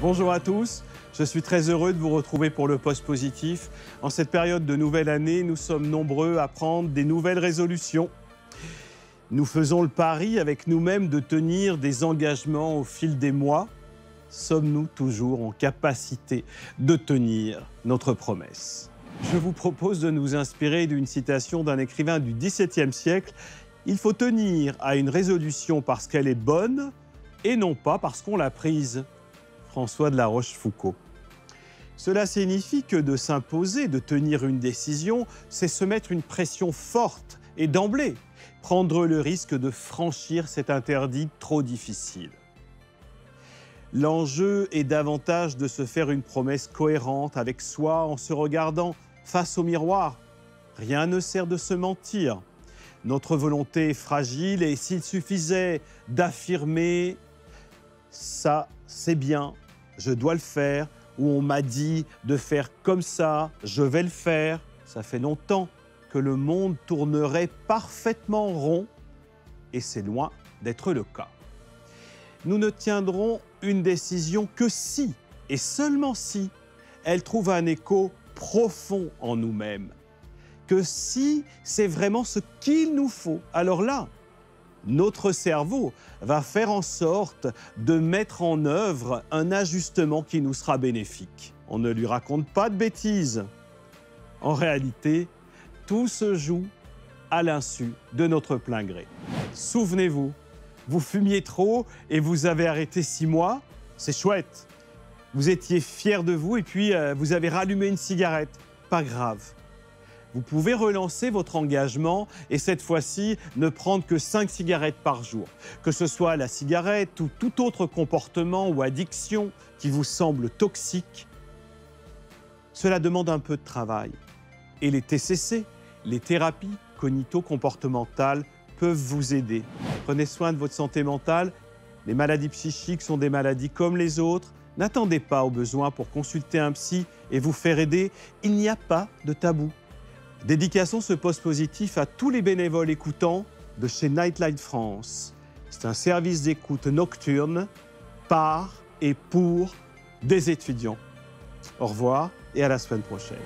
Bonjour à tous, je suis très heureux de vous retrouver pour le Post Positif. En cette période de nouvelle année, nous sommes nombreux à prendre des nouvelles résolutions. Nous faisons le pari avec nous-mêmes de tenir des engagements au fil des mois. Sommes-nous toujours en capacité de tenir notre promesse? Je vous propose de nous inspirer d'une citation d'un écrivain du XVIIe siècle. Il faut tenir à une résolution parce qu'elle est bonne et non pas parce qu'on l'a prise. François de La Rochefoucauld. Cela signifie que de s'imposer, de tenir une décision, c'est se mettre une pression forte et d'emblée prendre le risque de franchir cet interdit trop difficile. L'enjeu est davantage de se faire une promesse cohérente avec soi en se regardant face au miroir. Rien ne sert de se mentir. Notre volonté est fragile et s'il suffisait d'affirmer « ça, c'est bien, je dois le faire » ou « on m'a dit de faire comme ça, je vais le faire », ça fait longtemps que le monde tournerait parfaitement rond et c'est loin d'être le cas. Nous ne tiendrons une décision que si, et seulement si, elle trouve un écho profond en nous-mêmes. Que si c'est vraiment ce qu'il nous faut, alors là, notre cerveau va faire en sorte de mettre en œuvre un ajustement qui nous sera bénéfique. On ne lui raconte pas de bêtises. En réalité, tout se joue à l'insu de notre plein gré. Souvenez-vous, vous fumiez trop et vous avez arrêté 6 mois, c'est chouette. Vous étiez fiers de vous et puis vous avez rallumé une cigarette, pas grave. Vous pouvez relancer votre engagement et cette fois-ci ne prendre que 5 cigarettes par jour. Que ce soit la cigarette ou tout autre comportement ou addiction qui vous semble toxique, cela demande un peu de travail. Et les TCC, les thérapies cognito-comportementales peuvent vous aider. Prenez soin de votre santé mentale. Les maladies psychiques sont des maladies comme les autres. N'attendez pas au besoin pour consulter un psy et vous faire aider. Il n'y a pas de tabou. Dédicaçons ce Post Positif à tous les bénévoles écoutants de chez Nightline France. C'est un service d'écoute nocturne par et pour des étudiants. Au revoir et à la semaine prochaine.